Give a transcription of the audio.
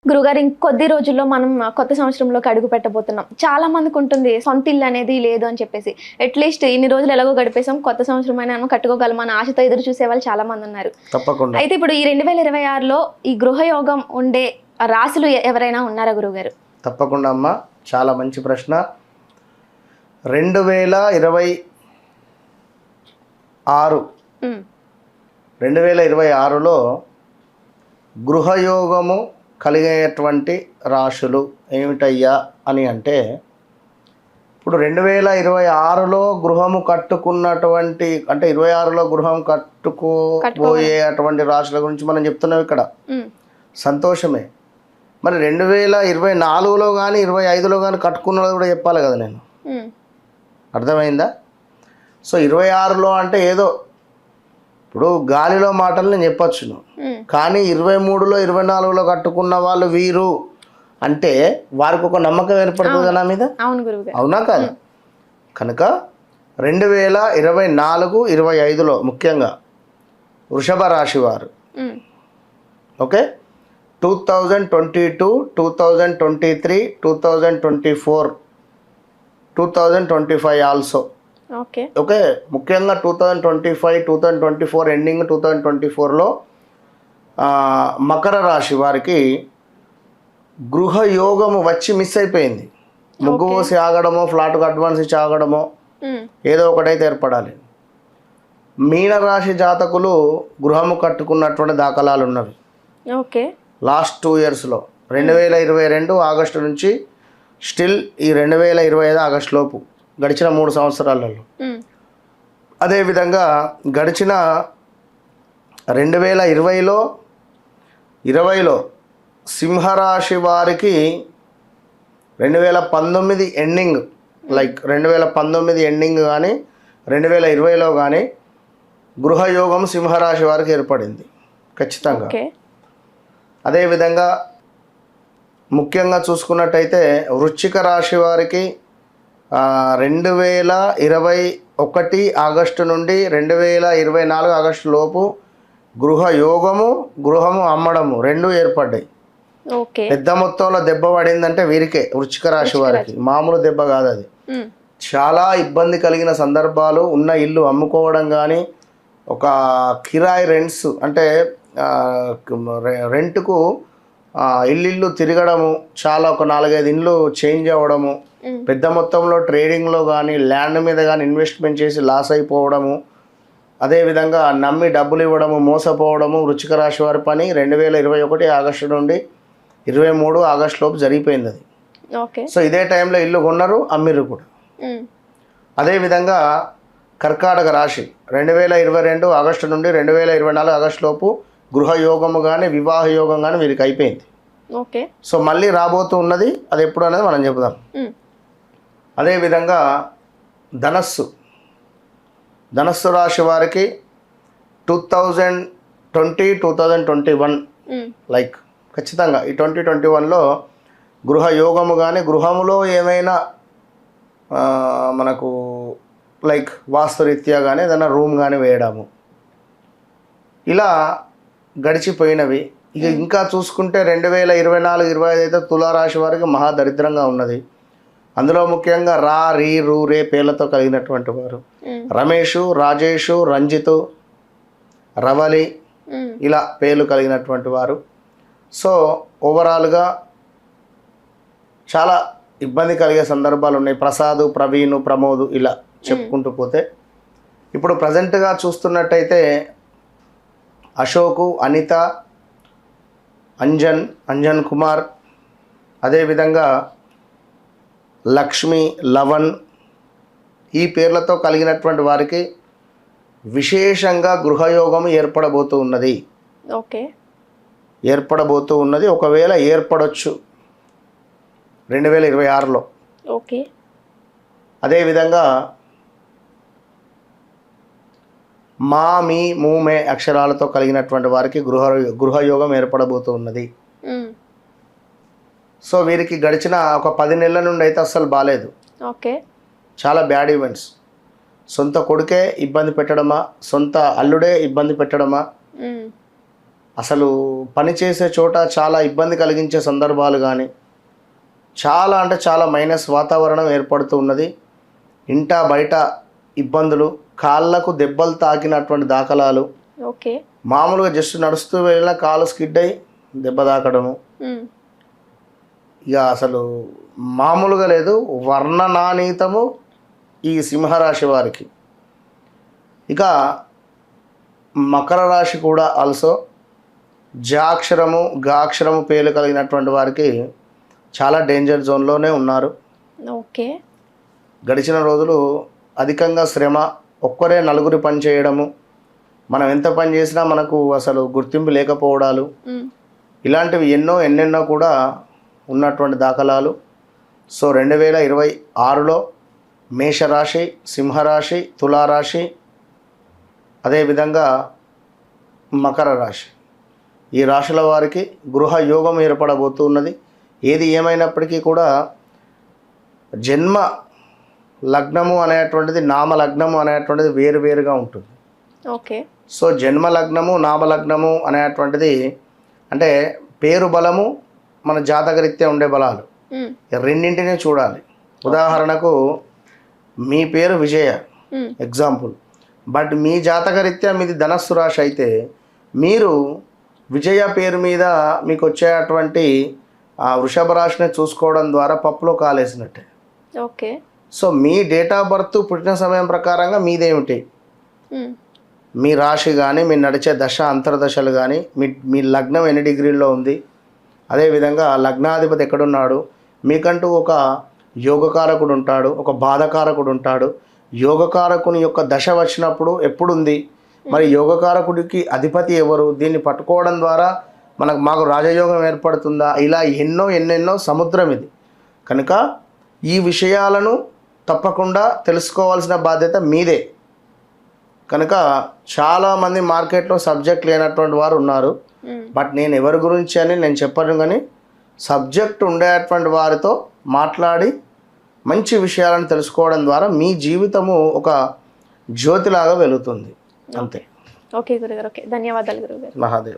గురుగారు ఇంకొద్ది రోజుల్లో మనం కొత్త సంవత్సరంలోకి అడుగు పెట్టబోతున్నాం. చాలా మందికి ఉంటుంది సొంత ఇల్లు అనేది లేదు అని చెప్పేసి. అట్లీస్ట్ ఇన్ని రోజులు ఎలాగో గడిపేసాం, కొత్త సంవత్సరం అయినా కట్టుకోగలమా అని ఆశతో ఎదురు చూసే వాళ్ళు చాలా మంది ఉన్నారు. తప్పకుండా. అయితే ఇప్పుడు ఈ 2026లో ఈ గృహయోగం ఉండే రాశులు ఎవరైనా ఉన్నారా గురుగారు? తప్పకుండా అమ్మా, చాలా మంచి ప్రశ్న. 2026లో గృహయోగము కలిగేటువంటి రాశులు ఏమిటయ్యా అని అంటే, ఇప్పుడు 2026లో గృహము కట్టుకున్నటువంటి, అంటే 26లో గృహం కట్టుకోబోయేటువంటి రాశుల గురించి మనం చెప్తున్నాం ఇక్కడ. సంతోషమే. మరి 2024లో కానీ 25లో కానీ కట్టుకున్నది కూడా చెప్పాలి కదా నేను. అర్థమైందా? సో 26లో అంటే ఏదో ఇప్పుడు గాలిలో మాటలు నేను చెప్పచ్చును, కానీ 23లో 24లో కట్టుకున్న వాళ్ళు వీరు అంటే వారికి ఒక నమ్మకం ఏర్పడుతుంది నా మీద. అవునా కాదు? కనుక 2024, 25లో ముఖ్యంగా వృషభ రాశి వారు, ఓకే, 2022, 2023, 2024, 2025 ఆల్సో. ఓకే, ముఖ్యంగా 2025, 2024 ఎండింగ్ 2024లో మకర రాశి వారికి గృహయోగము వచ్చి మిస్ అయిపోయింది. ముగ్గు పోసి ఆగడమో, ఫ్లాట్కు అడ్వాన్స్ ఇచ్చి ఆగడమో, ఏదో ఒకటైతే ఏర్పడాలి. మీనరాశి జాతకులు గృహము కట్టుకున్నటువంటి దాఖలాలు ఉన్నవి. ఓకే, లాస్ట్ 2 ఇయర్స్లో 2022 ఆగస్టు నుంచి స్టిల్ ఈ 2025 ఆగస్టు లోపు గడిచిన 3 సంవత్సరాలలో. అదేవిధంగా గడిచిన 2020లో సింహరాశి వారికి 2019 ఎండింగ్, లైక్ 2019 ఎండింగ్ కానీ 2020లో కానీ గృహయోగం సింహరాశి వారికి ఏర్పడింది ఖచ్చితంగా. అదేవిధంగా ముఖ్యంగా చూసుకున్నట్టయితే వృశ్చిక రాశి వారికి 2021 ఆగస్టు నుండి 2024 ఆగస్టు లోపు గృహము అమ్మడము 2 ఏర్పడ్డాయి. పెద్ద మొత్తంలో దెబ్బ పడిందంటే వీరికే, వృశ్చిక రాశి వారికి. మామూలు దెబ్బ కాదు అది. చాలా ఇబ్బంది కలిగిన సందర్భాలు, ఉన్న ఇల్లు అమ్ముకోవడం కానీ, ఒక కిరాయి రెంట్స్ అంటే రెంట్కు ఇల్లు తిరగడము, చాలా ఒక 4-5 ఇండ్లు చేంజ్ అవ్వడము, పెద్ద మొత్తంలో ట్రేడింగ్లో కానీ ల్యాండ్ మీద కానీ ఇన్వెస్ట్మెంట్ చేసి లాస్ అయిపోవడము, అదేవిధంగా నమ్మి డబ్బులు ఇవ్వడము, మోసపోవడము వృశ్చిక రాశి వారి పని 2021 ఆగస్టు నుండి 23 ఆగస్టు లోపు జరిగిపోయింది అది. సో ఇదే టైంలో ఇల్లు కొన్నారు, అమ్మిర్రు కూడా. అదేవిధంగా కర్కాటక రాశి 2022 ఆగస్టు నుండి 2024 ఆగస్టు లోపు గృహయోగము కానీ వివాహ యోగం కానీ వీరికి అయిపోయింది. సో మళ్ళీ రాబోతూ ఉన్నది, అది ఎప్పుడు అనేది మనం చెబుదాం. అదేవిధంగా ధనస్సు రాశి వారికి 2020, 2021 లైక్ ఖచ్చితంగా ఈ 2021లో గృహయోగము కానీ గృహములో ఏమైనా మనకు లైక్ వాస్తురీత్యా కానీ ఏదైనా రూమ్ కానీ వేయడము, ఇలా గడిచిపోయినవి. ఇక ఇంకా చూసుకుంటే 2024, 25 అయితే తులారాశి వారికి మహాదరిద్రంగా ఉన్నది. అందులో ముఖ్యంగా రా, రీ, రూ, రే పేర్లతో కలిగినటువంటి వారు రమేషు, రాజేషు, రంజితు, రవలి, ఇలా పేర్లు కలిగినటువంటి వారు. సో ఓవరాల్గా చాలా ఇబ్బంది కలిగే సందర్భాలు ఉన్నాయి. ప్రసాదు, ప్రవీణు, ప్రమోదు, ఇలా చెప్పుకుంటూ పోతే ఇప్పుడు ప్రజెంట్గా చూస్తున్నట్టయితే అశోకు, అనిత, అంజన్ కుమార్, అదేవిధంగా లక్ష్మి, లవన్, ఈ పేర్లతో కలిగినటువంటి వారికి విశేషంగా గృహయోగం ఏర్పడబోతూ ఉన్నది. ఒకవేళ ఏర్పడవచ్చు 2026లో. అదేవిధంగా మా, మీ, మూ, మే అక్షరాలతో కలిగినటువంటి వారికి గృహయోగం ఏర్పడబోతూ ఉన్నది. సో వీరికి గడిచిన ఒక 10 నెలల నుండి అయితే అస్సలు బాలేదు. చాలా బ్యాడ్ ఈవెంట్స్. సొంత కొడుకే ఇబ్బంది పెట్టడమా, సొంత అల్లుడే ఇబ్బంది పెట్టడమా, అసలు పని చేసే చోట చాలా ఇబ్బంది కలిగించే సందర్భాలు కానీ చాలా అంటే చాలా మైనస్ వాతావరణం ఏర్పడుతూ ఉన్నది. ఇంట బయట ఇబ్బందులు, కాళ్ళకు దెబ్బలు తాకినటువంటి దాఖలాలు, ఓకే. మామూలుగా జస్ట్ నడుస్తూ వెళ్ళిన కాలు స్కిడ్ అయ్యి దెబ్బ తాకడము, ఇక అసలు మామూలుగా లేదు. వర్ణనానీతము ఈ సింహరాశి వారికి. ఇక మకర రాశి కూడా ఆల్సో జాక్షరము గాక్షరము పేర్లు కలిగినటువంటి వారికి చాలా డేంజర్ జోన్లోనే ఉన్నారు. ఓకే. గడిచిన రోజులు అధికంగా శ్రమ, ఒక్కరే నలుగురి పని చేయడము, మనం ఎంత పని చేసినా మనకు అసలు గుర్తింపు లేకపోవడాలు, ఇలాంటివి ఎన్నెన్నో కూడా ఉన్నటువంటి దాఖలాలు. సో 2026లో మేషరాశి, సింహరాశి, తులారాశి, అదేవిధంగా మకర రాశి, ఈ రాశుల వారికి గృహ యోగం ఏర్పడబోతున్నది. ఏది ఏమైనప్పటికీ కూడా జన్మ లగ్నము అనేటువంటిది నామ లగ్నము అనేటువంటిది వేరువేరుగా ఉంటుంది. ఓకే. సో జన్మ లగ్నము నామలగ్నము అనేటువంటిది అంటే పేరు బలము మన జాతకరీత్యా ఉండే బలాలు రెండింటినీ చూడాలి. ఉదాహరణకు మీ పేరు విజయ ఎగ్జాంపుల్, బట్ మీ జాతకరీత్యా మీది ధనస్సు రాశి అయితే మీరు విజయ పేరు మీద మీకు వచ్చేటువంటి వృషభ రాశిని చూసుకోవడం ద్వారా పప్పులో కాలేసినట్టే. ఓకే. సో మీ డేట్ ఆఫ్ బర్త్ పుట్టిన సమయం ప్రకారంగా మీదేమిటి, మీ రాశి కానీ మీ నడిచే దశ అంతర్దశలు కానీ మీ లగ్నం ఎన్ని డిగ్రీల్లో ఉంది, అదేవిధంగా లగ్నాధిపతి ఎక్కడున్నాడు, మీకంటూ ఒక యోగకారకుడు ఉంటాడు, ఒక బాధకారకుడు ఉంటాడు. యోగకారకుని యొక్క దశ వచ్చినప్పుడు ఎప్పుడుంది, మరి యోగకారకుడికి అధిపతి ఎవరు, దీన్ని పట్టుకోవడం ద్వారా మాకు రాజయోగం ఏర్పడుతుందా, ఇలా ఎన్నెన్నో సముద్రం ఇది. కనుక ఈ విషయాలను తప్పకుండా తెలుసుకోవాల్సిన బాధ్యత మీదే. కనుక చాలామంది మార్కెట్లో సబ్జెక్ట్ లేనటువంటి వారు ఉన్నారు. బట్ నేను ఎవరి గురించి అని నేను చెప్పను, కానీ సబ్జెక్ట్ ఉండేటువంటి వారితో మాట్లాడి మంచి విషయాలను తెలుసుకోవడం ద్వారా మీ జీవితము ఒక జ్యోతిలాగా వెలుగుతుంది. అంతే. ఓకే గురుగారు. ఓకే, ధన్యవాదాలు గురుగారు. మహాదేవ.